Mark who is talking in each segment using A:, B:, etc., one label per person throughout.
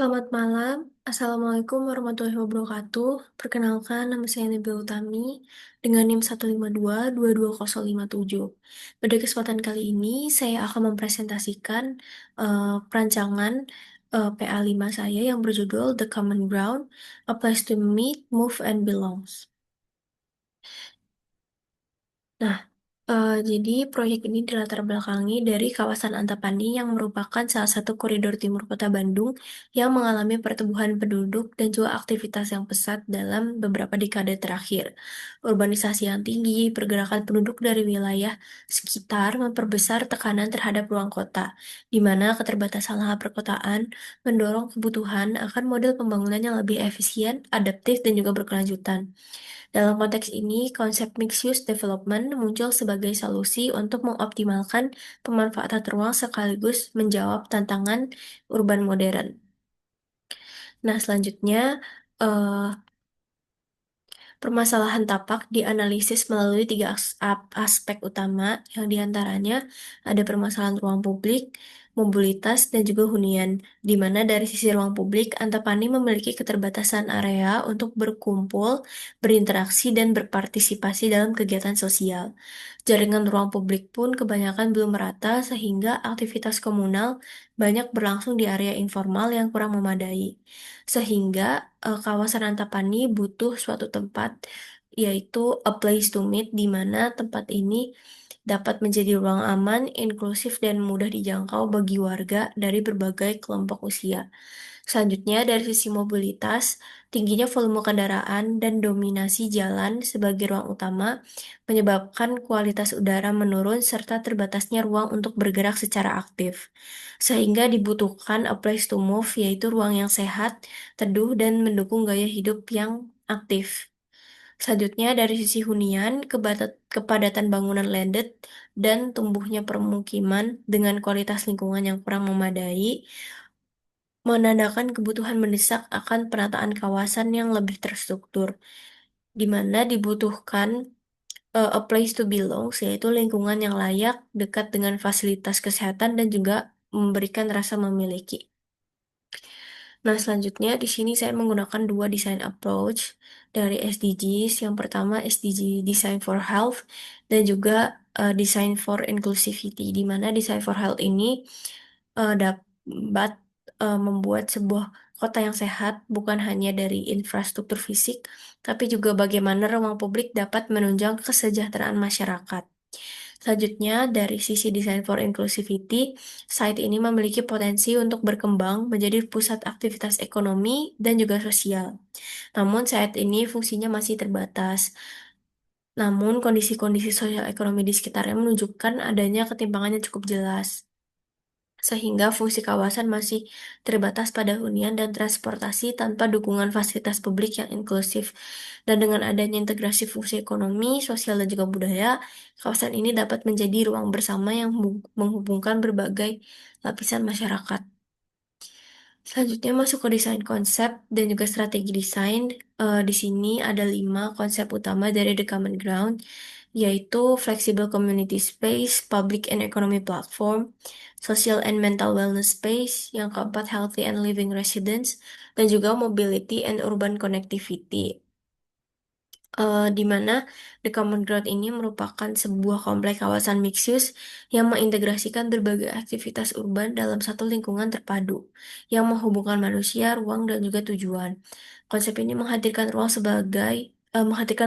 A: Selamat malam, Assalamualaikum warahmatullahi wabarakatuh. Perkenalkan, nama saya Nabil Utami dengan NIM 152-22057. Pada kesempatan kali ini, saya akan mempresentasikan perancangan PA5 saya yang berjudul The Common Ground, A Place to Meet, Move, and Belongs. Nah, jadi proyek ini dilatar belakangi dari kawasan Antapani yang merupakan salah satu koridor timur kota Bandung yang mengalami pertumbuhan penduduk dan juga aktivitas yang pesat dalam beberapa dekade terakhir. Urbanisasi yang tinggi, pergerakan penduduk dari wilayah sekitar memperbesar tekanan terhadap ruang kota, di mana keterbatasan lahan perkotaan mendorong kebutuhan akan model pembangunan yang lebih efisien, adaptif, dan juga berkelanjutan. Dalam konteks ini, konsep mixed-use development muncul sebagai solusi untuk mengoptimalkan pemanfaatan ruang sekaligus menjawab tantangan urban modern. Nah, selanjutnya, eh, permasalahan tapak dianalisis melalui tiga aspek utama, yang diantaranya ada permasalahan ruang publik, mobilitas, dan juga hunian, di mana dari sisi ruang publik, Antapani memiliki keterbatasan area untuk berkumpul, berinteraksi, dan berpartisipasi dalam kegiatan sosial. Jaringan ruang publik pun kebanyakan belum merata, sehingga aktivitas komunal banyak berlangsung di area informal yang kurang memadai. Sehingga kawasan Antapani butuh suatu tempat, yaitu a place to meet, di mana tempat ini dapat menjadi ruang aman, inklusif, dan mudah dijangkau bagi warga dari berbagai kelompok usia. Selanjutnya, dari sisi mobilitas, tingginya volume kendaraan dan dominasi jalan sebagai ruang utama menyebabkan kualitas udara menurun serta terbatasnya ruang untuk bergerak secara aktif. Sehingga dibutuhkan a place to move, yaitu ruang yang sehat, teduh, dan mendukung gaya hidup yang aktif. Selanjutnya, dari sisi hunian, kepadatan bangunan landed dan tumbuhnya permukiman dengan kualitas lingkungan yang kurang memadai menandakan kebutuhan mendesak akan penataan kawasan yang lebih terstruktur, di mana dibutuhkan a place to belong, yaitu lingkungan yang layak, dekat dengan fasilitas kesehatan, dan juga memberikan rasa memiliki. Nah, selanjutnya di sini saya menggunakan dua design approach dari SDGs. Yang pertama SDG Design for Health dan juga Design for Inclusivity, di mana Design for Health ini dapat membuat sebuah kota yang sehat bukan hanya dari infrastruktur fisik, tapi juga bagaimana ruang publik dapat menunjang kesejahteraan masyarakat. Selanjutnya, dari sisi Design for Inclusivity, site ini memiliki potensi untuk berkembang menjadi pusat aktivitas ekonomi dan juga sosial. Namun, saat ini fungsinya masih terbatas. Namun, kondisi-kondisi sosial ekonomi di sekitarnya menunjukkan adanya ketimpangan yang cukup jelas, sehingga fungsi kawasan masih terbatas pada hunian dan transportasi tanpa dukungan fasilitas publik yang inklusif. Dan dengan adanya integrasi fungsi ekonomi, sosial, dan juga budaya, kawasan ini dapat menjadi ruang bersama yang menghubungkan berbagai lapisan masyarakat. Selanjutnya masuk ke desain konsep dan juga strategi desain. Di sini ada 5 konsep utama dari The Common Ground, yaitu Flexible Community Space, Public and Economy Platform, Social and Mental Wellness Space, yang keempat Healthy and Living Residence, dan juga Mobility and Urban Connectivity. Di mana The Common Ground ini merupakan sebuah kompleks kawasan mixed use yang mengintegrasikan berbagai aktivitas urban dalam satu lingkungan terpadu yang menghubungkan manusia, ruang, dan juga tujuan. Konsep ini menghadirkan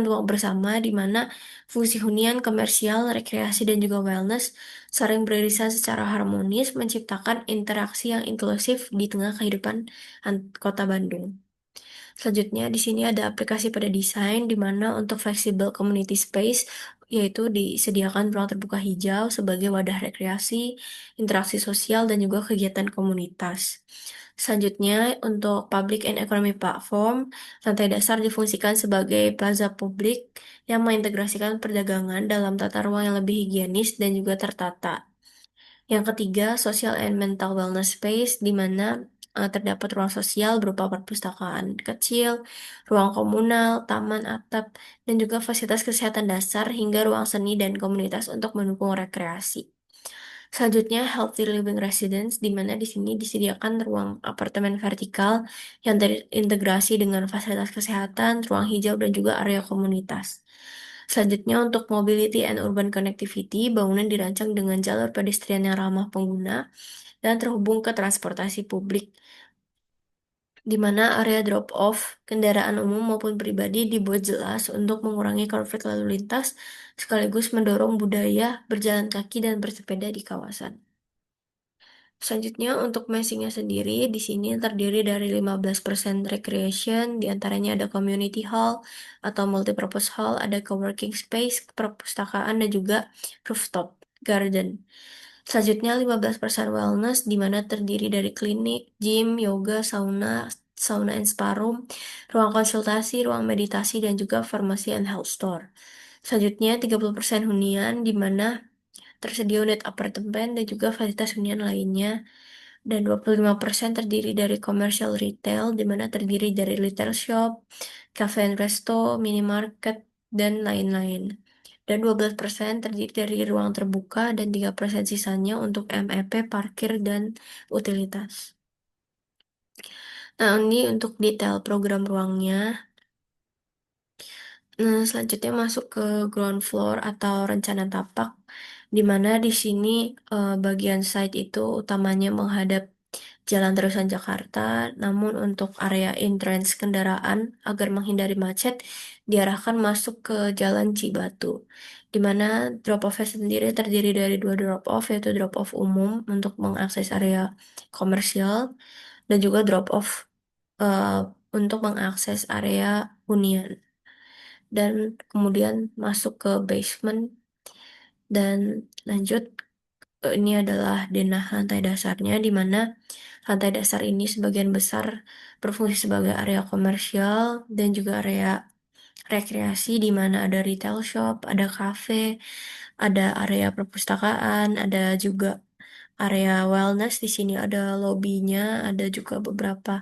A: ruang bersama di mana fungsi hunian, komersial, rekreasi, dan juga wellness sering beririsan secara harmonis menciptakan interaksi yang inklusif di tengah kehidupan kota Bandung. Selanjutnya, di sini ada aplikasi pada desain, di mana untuk flexible community space, yaitu disediakan ruang terbuka hijau sebagai wadah rekreasi, interaksi sosial, dan juga kegiatan komunitas. Selanjutnya, untuk public and economy platform, lantai dasar difungsikan sebagai plaza publik yang mengintegrasikan perdagangan dalam tata ruang yang lebih higienis dan juga tertata. Yang ketiga, social and mental wellness space, di mana terdapat ruang sosial berupa perpustakaan kecil, ruang komunal, taman atap, dan juga fasilitas kesehatan dasar hingga ruang seni dan komunitas untuk mendukung rekreasi. Selanjutnya, healthy living residence, di mana di sini disediakan ruang apartemen vertikal yang terintegrasi dengan fasilitas kesehatan, ruang hijau, dan juga area komunitas. Selanjutnya, untuk mobility and urban connectivity, bangunan dirancang dengan jalur pedestrian yang ramah pengguna dan terhubung ke transportasi publik, di mana area drop-off kendaraan umum maupun pribadi dibuat jelas untuk mengurangi konflik lalu lintas, sekaligus mendorong budaya berjalan kaki dan bersepeda di kawasan. Selanjutnya untuk mesingnya sendiri di sini terdiri dari 15% recreation, diantaranya ada community hall atau multipurpose hall, ada coworking space, perpustakaan, dan juga rooftop garden. Selanjutnya 15% wellness, di mana terdiri dari klinik, gym, yoga, sauna and spa room, ruang konsultasi, ruang meditasi, dan juga pharmacy and health store. Selanjutnya 30% hunian, di mana tersedia unit apartemen dan juga fasilitas hunian lainnya. Dan 25% terdiri dari commercial retail, di mana terdiri dari retail shop, cafe and resto, minimarket, dan lain-lain. Dan 12% terdiri dari ruang terbuka dan 3% sisanya untuk MEP, parkir, dan utilitas. Nah, ini untuk detail program ruangnya. Nah, selanjutnya masuk ke ground floor atau rencana tapak, di mana di sini bagian site itu utamanya menghadap Jalan Terusan Jakarta, namun untuk area entrance kendaraan agar menghindari macet diarahkan masuk ke Jalan Cibatu, di mana drop-off sendiri terdiri dari dua drop-off, yaitu drop-off umum untuk mengakses area komersial dan juga drop-off eh, untuk mengakses area hunian. Dan kemudian masuk ke basement dan lanjut. Ini adalah denah lantai dasarnya, di mana lantai dasar ini sebagian besar berfungsi sebagai area komersial dan juga area rekreasi, di mana ada retail shop, ada cafe, ada area perpustakaan, ada juga area wellness. Di sini ada lobbynya, ada juga beberapa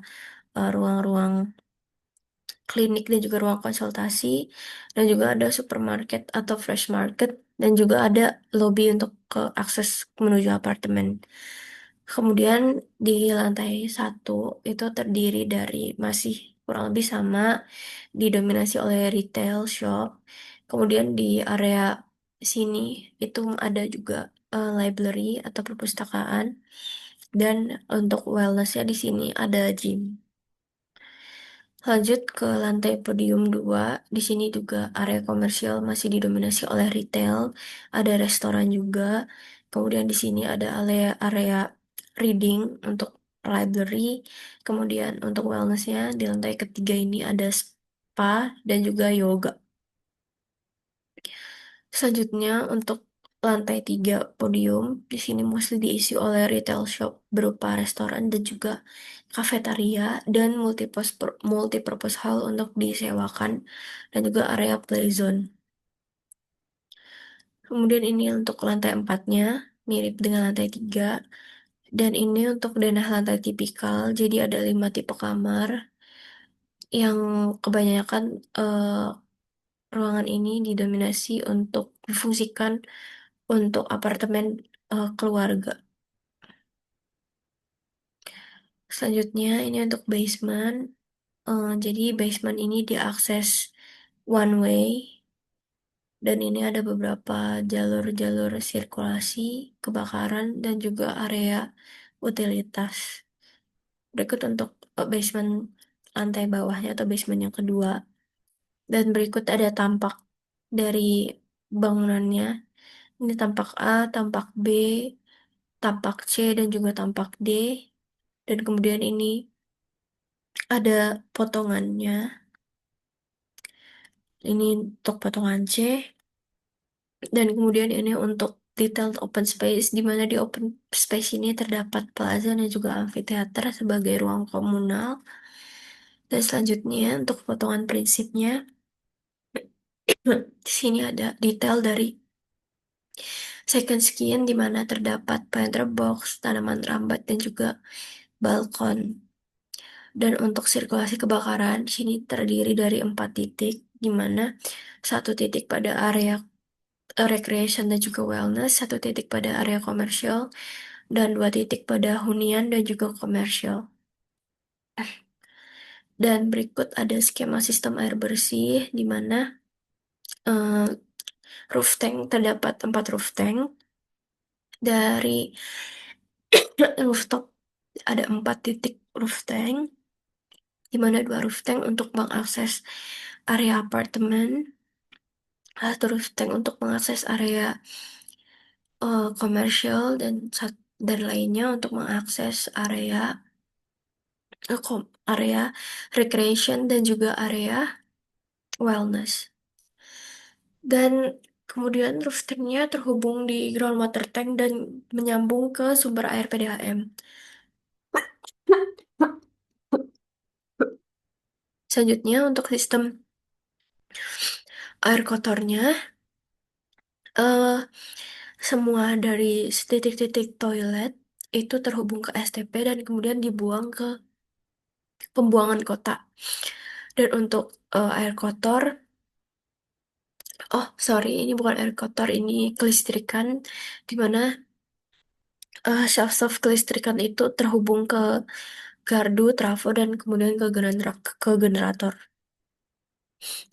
A: ruang-ruang klinik dan juga ruang konsultasi, dan juga ada supermarket atau fresh market, dan juga ada lobby untuk ke akses menuju apartemen. Kemudian di lantai satu itu terdiri dari masih kurang lebih sama, didominasi oleh retail shop. Kemudian di area sini itu ada juga library atau perpustakaan, dan untuk wellnessnya di sini ada gym. Lanjut ke lantai podium 2, di sini juga area komersial masih didominasi oleh retail, ada restoran juga. Kemudian di sini ada area reading untuk library. Kemudian untuk wellnessnya di lantai ketiga ini ada spa dan juga yoga. Selanjutnya untuk lantai 3 podium, di sini mostly diisi oleh retail shop berupa restoran dan juga kafetaria dan multipurpose hall untuk disewakan dan juga area play zone. Kemudian ini untuk lantai 4-nya, mirip dengan lantai 3. Dan ini untuk denah lantai tipikal, jadi ada 5 tipe kamar yang kebanyakan ruangan ini didominasi untuk difungsikan untuk apartemen keluarga. Selanjutnya ini untuk basement. Jadi basement ini diakses one way dan ini ada beberapa jalur-jalur sirkulasi, kebakaran, dan juga area utilitas. Berikut untuk basement lantai bawahnya atau basement yang kedua. Dan berikut ada tampak dari bangunannya. Ini tampak A, tampak B, tampak C, dan juga tampak D. Dan kemudian ini ada potongannya. Ini untuk potongan C. Dan kemudian ini untuk detailed open space, di mana di open space ini terdapat plaza dan juga amphitheater sebagai ruang komunal. Dan selanjutnya untuk potongan prinsipnya, di sini ada detail dari second skin, di mana terdapat planter box, tanaman rambat, dan juga balkon. Dan untuk sirkulasi kebakaran, di sini terdiri dari 4 titik, di mana satu titik pada area recreation dan juga wellness, 1 titik pada area komersial, dan 2 titik pada hunian dan juga komersial. Dan berikut ada skema sistem air bersih, di mana eh, roof tank terdapat 4 roof tank. Dari rooftop ada 4 titik roof tank, di mana 2 roof tank untuk mengakses area apartemen, 1 roof tank untuk mengakses area komersial, dan lainnya untuk mengakses area recreation dan juga area wellness. Dan kemudian roof tanknya terhubung di groundwater tank dan menyambung ke sumber air PDAM. Selanjutnya untuk sistem air kotornya, eh, semua dari titik-titik toilet itu terhubung ke STP dan kemudian dibuang ke pembuangan kota. Dan untuk air kotor, oh sorry, ini bukan air kotor, ini kelistrikan, di mana shaft-shaft kelistrikan itu terhubung ke gardu, trafo, dan kemudian ke generator.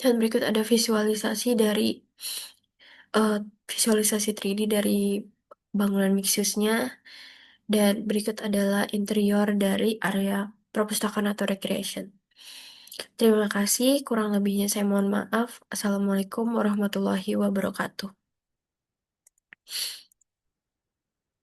A: Dan berikut ada eh, visualisasi 3D dari bangunan mixusnya. Dan berikut adalah interior dari area perpustakaan atau recreation. Terima kasih, kurang lebihnya saya mohon maaf. Assalamualaikum warahmatullahi wabarakatuh.